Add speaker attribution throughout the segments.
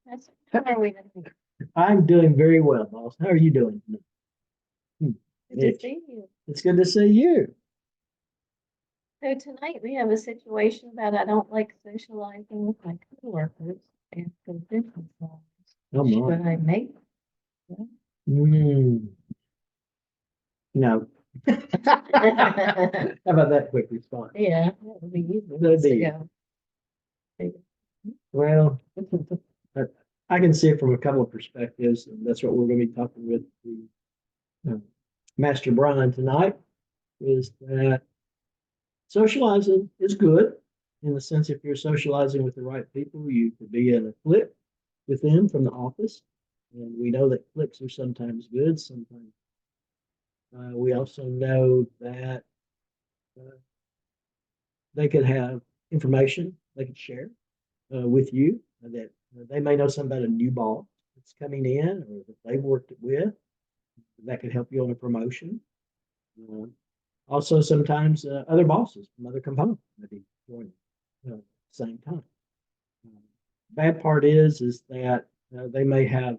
Speaker 1: That's how are we doing?
Speaker 2: I'm doing very well, boss. How are you doing? Hmm.
Speaker 1: Good to see you.
Speaker 2: It's good to see you.
Speaker 1: So tonight we have a situation about I don't like socializing with my coworkers and for business wise.
Speaker 2: Oh my.
Speaker 1: Should I make them?
Speaker 2: Mm, no. How about that quick response?
Speaker 1: Yeah, that would be easy.
Speaker 2: That'd be-
Speaker 1: Yeah.
Speaker 2: Well, I can see it from a couple of perspectives, and that's what we're going to be talking with the Master Brian tonight. Is that socializing is good in the sense if you're socializing with the right people, you could be in a clique with them from the office, and we know that cliques are sometimes good, sometimes. We also know that uh, they could have information they could share with you that they may know something about a new boss that's coming in or that they've worked with that could help you on a promotion. Uh, Also, sometimes other bosses from other components maybe joining at the same time. Uh, Bad part is that they may have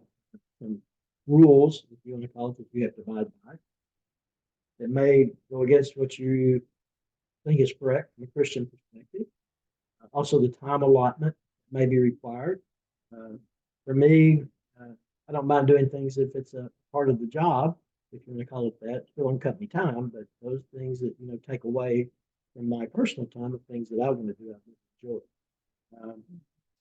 Speaker 2: some rules, if you want to call it, that you have to abide by that may go against what you think is correct from a Christian perspective. Also, the time allotment may be required. Uh, for me, uh, I don't mind doing things if it's a part of the job, if you want to call it that, still on company time, but those things that, take away from my personal time of things that I want to do, I enjoy. Um,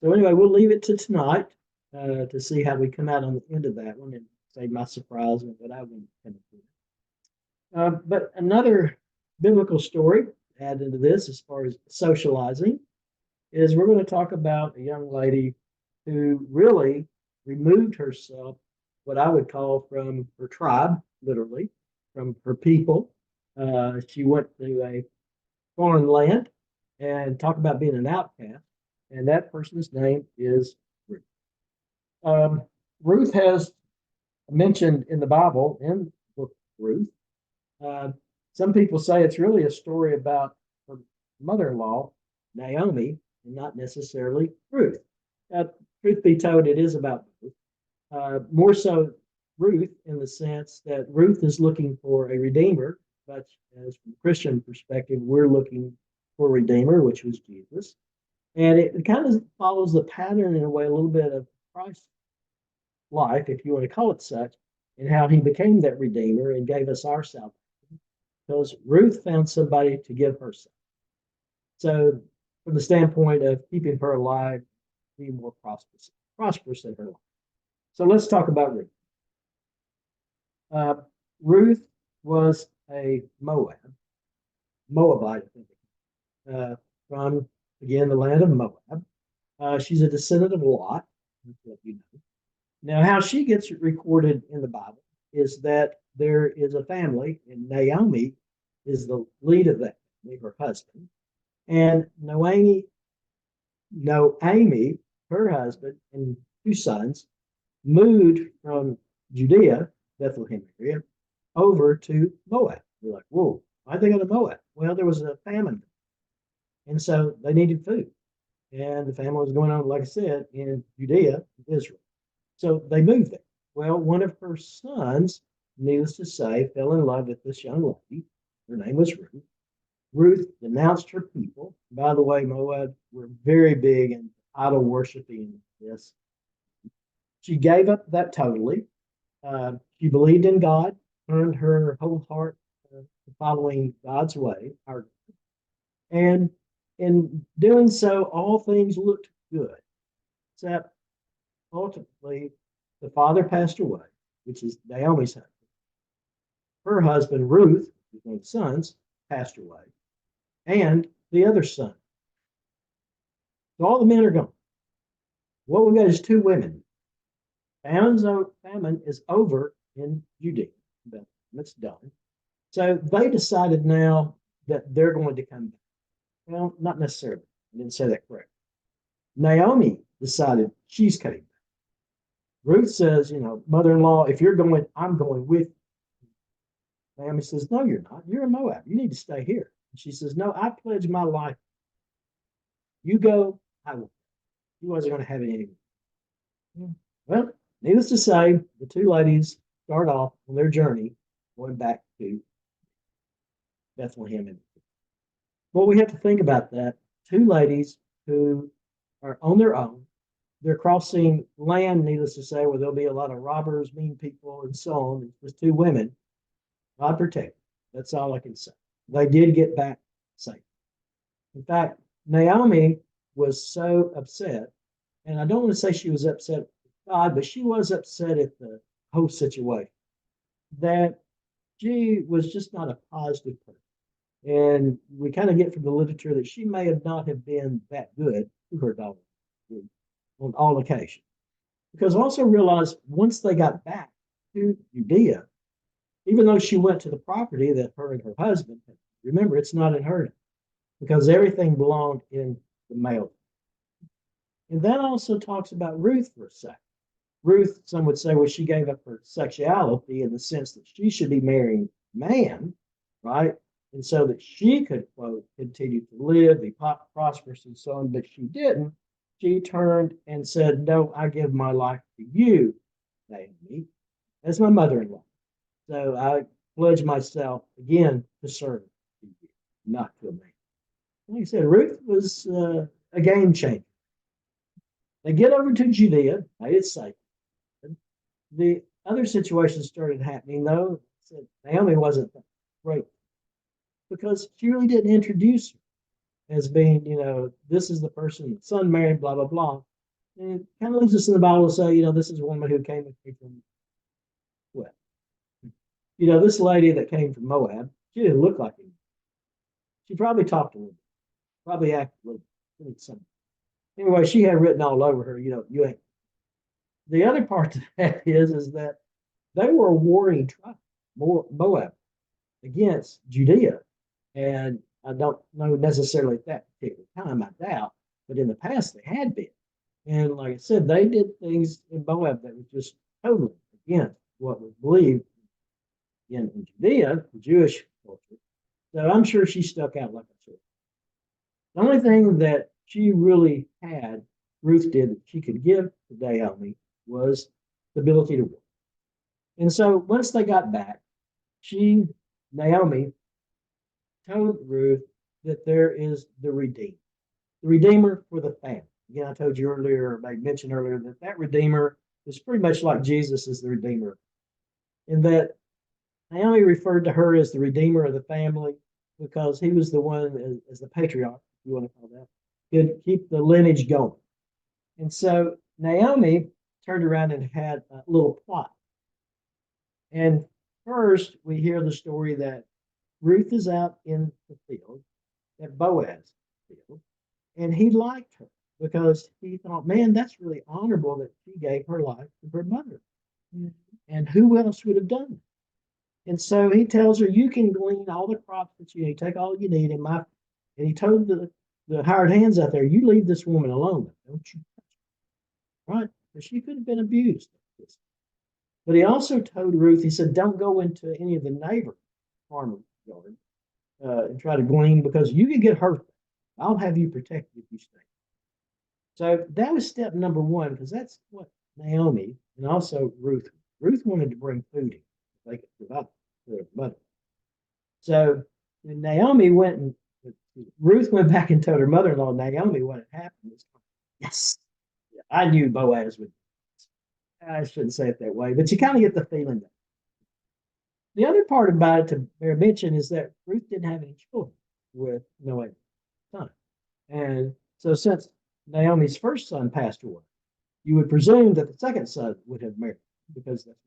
Speaker 2: so anyway, we'll leave it to tonight to see how we come out on the end of that one and say my surprise and what I want to do. But another biblical story to add into this as far as socializing is we're going to talk about a young lady who really removed herself, what I would call from her tribe, literally, from her people. She went to a foreign land and talk about being an outcast. And that person's name is Ruth. Um, Ruth has mentioned in the Bible, in the book of Ruth. Uh, some people say it's really a story about her mother in law, Naomi, and not necessarily Ruth. Uh, Truth be told, it is about Ruth. More so, Ruth, in the sense that Ruth is looking for a redeemer, but as from a Christian perspective, we're looking for a redeemer, which was Jesus. And it kind of follows the pattern in a way, a little bit of Christ's life, if you want to call it such, and how he became that redeemer and gave us our salvation. Because Ruth found somebody to give her son. So, from the standpoint of keeping her alive, being more prosperous in her life. So let's talk about Ruth. Uh, Ruth was a Moabite, I think, from again the land of Moab. She's a descendant of Lot. That's what you know. Now, how she gets recorded in the Bible is that there is a family, and Naomi is the lead of that family, her husband, and Noemi, her husband, and two sons moved from Judea, Bethlehem area, over to Moab. You're like, whoa, why'd they go to Moab? Well, there was a famine, and so they needed food. And the famine was going on, like I said, in Judea, Israel. So they moved there. Well, one of her sons, needless to say, fell in love with this young lady. Her name was Ruth. Ruth denounced her people. By the way, Moab were very big in idol worshiping. This. She gave up that totally. She believed in God, turned her whole heart to following God's way. And in doing so, all things looked good, except ultimately the father passed away, which is Naomi's husband. Her husband, Ruth, his named sons, passed away, and the other son. So all the men are gone. What we got is two women. Famine is over in Judea. It's done. So they decided now that they're going to come back. Well, not necessarily. I didn't say that correct. Naomi decided she's coming back. Ruth says, mother-in-law, if you're going, I'm going with you. Naomi says, no, you're not. You're a Moab. You need to stay here. And she says, no, I pledge my life. You go, I will. He wasn't going to have any. Well, needless to say, the two ladies start off on their journey going back to Bethlehem. Well, we have to think about that. Two ladies who are on their own. They're crossing land, needless to say, where there'll be a lot of robbers, mean people, and so on. It's just two women. God protect. That's all I can say. They did get back safe. In fact, Naomi was so upset, and I don't want to say she was upset with God, but she was upset at the whole situation, that she was just not a positive person. And we kind of get from the literature that she may have not have been that good to her daughter on all occasions. Because also realize once they got back to Judea, even though she went to the property that her and her husband had, remember, it's not in her because everything belonged in the male. And that also talks about Ruth for a second. Ruth, some would say, well, she gave up her sexuality in the sense that she should be marrying man, right? And so that she could, quote, continue to live, be prosperous and so on, but she didn't. She turned and said, no, I give my life to you, Naomi, as my mother-in-law. So I pledge myself again to serve you, not to a man. Like I said, Ruth was a game changer. They get over to Judea, made it safe. The other situations started happening, though. Said Naomi wasn't great because she really didn't introduce her as being, this is the person the son married, blah, blah, blah. And it kind of leaves us in the Bible to say, this is a woman who came from, well, this lady that came from Moab, she didn't look like him. She probably talked a little bit, probably acted a little bit. Anyway, she had written all over her, you ain't. The other part to that is that they were a warring tribe, Moab, against Judea. And I don't know necessarily at that particular time, I doubt, but in the past they had been. And like I said, they did things in Moab that was just totally against what was believed in Judea, the Jewish culture. So I'm sure she stuck out like I said. The only thing that she really had, Ruth did, that she could give to Naomi was the ability to work. And so once they got back, Naomi, told Ruth that there is the Redeemer for the family. Again, I told you earlier, I mentioned earlier that Redeemer is pretty much like Jesus is the Redeemer. And that Naomi referred to her as the Redeemer of the family because he was the one, as the patriarch, if you want to call that, could keep the lineage going. And so Naomi turned around and had a little plot. And first, we hear the story that Ruth is out in the field at Boaz's field, and he liked her because he thought, man, that's really honorable that she gave her life to her mother. Mm-hmm. And who else would have done it? And so he tells her, you can glean all the crops that you need, take all you need. And he told the hired hands out there, you leave this woman alone, don't you touch her. Right? But she could have been abused. But he also told Ruth, he said, don't go into any of the neighbor farmer yard and try to glean because you can get hurt. I'll have you protected if you stay. So that was step number one, because that's what Naomi and also Ruth wanted to bring food in. They could provide for their mother. So Naomi Ruth went back and told her mother-in-law, Naomi, what had happened. Yes, I knew Boaz would. I shouldn't say it that way, but you kind of get the feeling that. The other part about it to bear mention is that Ruth didn't have any children with Naomi's son. And so since Naomi's first son passed away, you would presume that the second son would have married because that's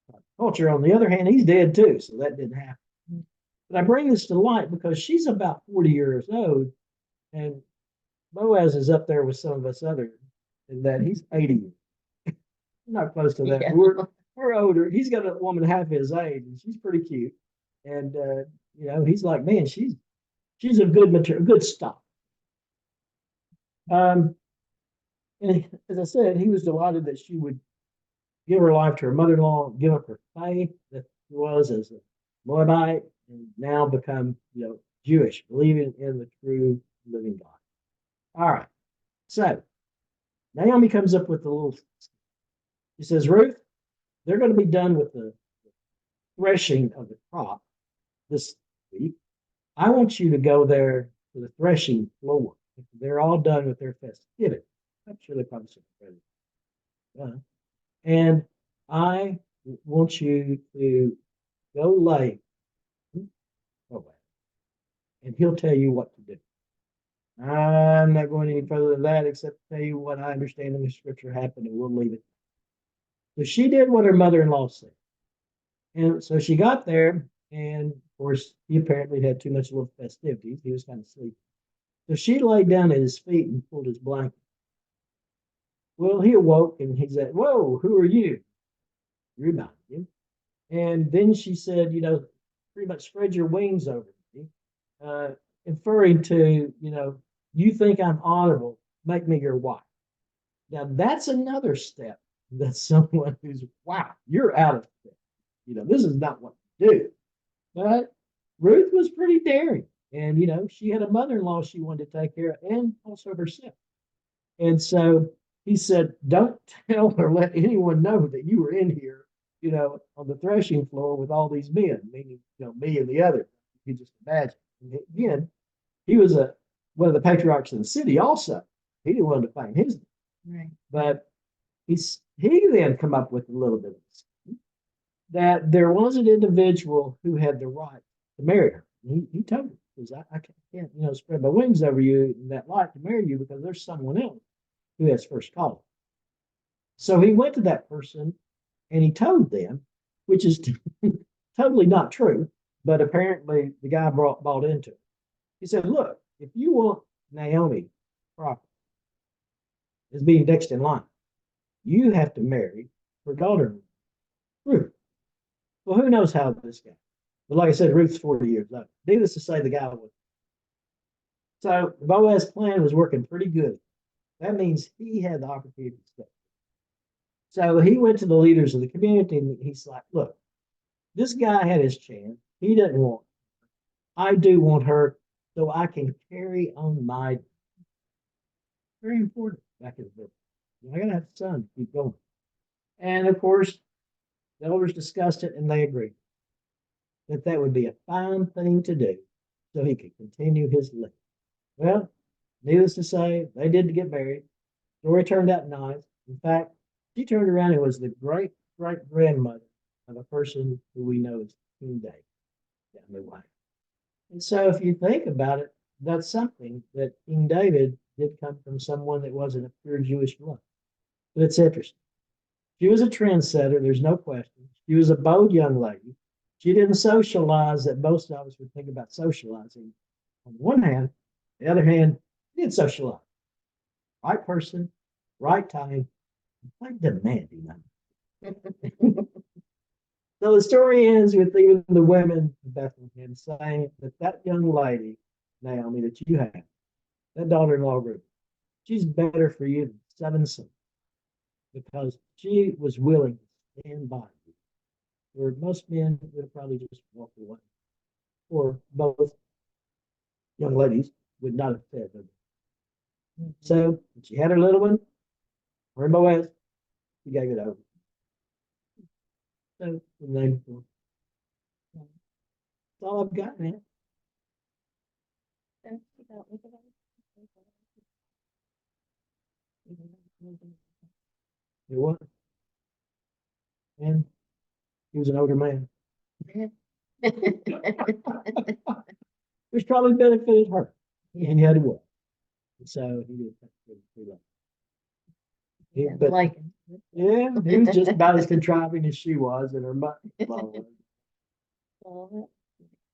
Speaker 2: what culture. On the other hand, he's dead too, so that didn't happen. But I bring this to light because she's about 40 years old, and Boaz is up there with some of us others, in that he's 80. Not close to that. Yeah. We're older. He's got a woman half his age, and she's pretty cute. And he's like, man, she's a good material, good stock. And as I said, he was delighted that she would give her life to her mother-in-law, give up her faith that she was as a Moabite, and now become, Jewish, believing in the true living God. All right. So Naomi comes up with a little She says, Ruth, they're going to be done with the threshing of the crop this week. I want you to go there to the threshing floor. They're all done with their festivity. I'm sure they probably should have read it. And I want you to go lay and he'll tell you what to do. I'm not going any further than that, except to tell you what I understand in the scripture happened, and we'll leave it. So she did what her mother-in-law said. And so she got there, and of course, he apparently had too much little festivities. He was kind of sleepy. So she laid down at his feet and pulled his blanket. Well, he awoke and he said, Whoa, who are you? Reminded him. And then she said, pretty much spread your wings over me, inferring to, you think I'm honorable, make me your wife. Now, that's another step that someone who's, wow, you're out of step. This is not what to do. But Ruth was pretty daring. And, she had a mother-in-law she wanted to take care of and also herself. And so he said, don't tell or let anyone know that you were in here, on the threshing floor with all these men, meaning, me and the other. You can just imagine. And again, he was one of the patriarchs of the city also. He didn't want to find his name.
Speaker 1: Right.
Speaker 2: But he then come up with a little bit of this, that there was an individual who had the right to marry her. He told her, because I can't, spread my wings over you in that light to marry you because there's someone else who has first call. So he went to that person and he told them, which is totally not true, but apparently the guy bought into it. He said, look, if you want Naomi property as being next in line, you have to marry her daughter, Ruth. Well, who knows how this guy? But like I said, Ruth's 40 years old. Needless to say, the guy was. So Boaz's plan was working pretty good. That means he had the opportunity to step. So he went to the leaders of the community and he's like, look, this guy had his chance. He doesn't want her. I do want her so I can carry on my. Very important back in the day. I gotta have a son to keep going. And of course, the elders discussed it and they agreed that would be a fine thing to do so he could continue his life. Well, needless to say, they did get married. Story turned out nice. In fact, she turned around and was the great grandmother of a person who we know as King David, the wife. And so if you think about it, that's something that King David did come from someone that wasn't a pure Jewish blood. But it's interesting. She was a trendsetter, there's no question. She was a bold young lady. She didn't socialize that most of us would think about socializing. On the one hand, the other hand, she did socialize. Right person, right time, quite demanding. So the story ends with even the women of Bethlehem saying that young lady, Naomi, that you have, that daughter-in-law Ruth, she's better for you than 7 sons because she was willing to stand by you. Where most men would have probably just walked away. Or both young ladies would not have said them. Mm-hmm. So when she had her little one, her and Boaz, she gave it over. So the name for that's all I've got, man. You what? And he was an older man. Which probably benefited her. Yeah. And he had to work. So he did pretty well. Yeah, he was just about as contriving as she was, and her mother was.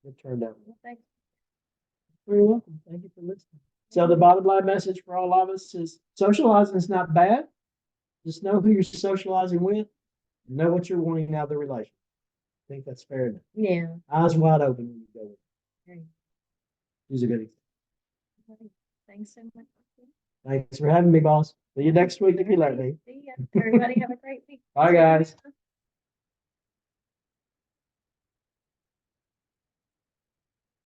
Speaker 2: It turned out well. Thanks. You're welcome. Thank you for listening. So the bottom line message for all of us is socializing is not bad. Just know who you're socializing with. Know what you're wanting out of the relationship. I think that's fair enough. Yeah. Eyes wide open when you go with it. He's a good example.
Speaker 1: Thanks so much.
Speaker 2: Thanks for having me, boss. See you next week if you let me.
Speaker 1: See ya. Everybody have a great week.
Speaker 2: Bye, guys.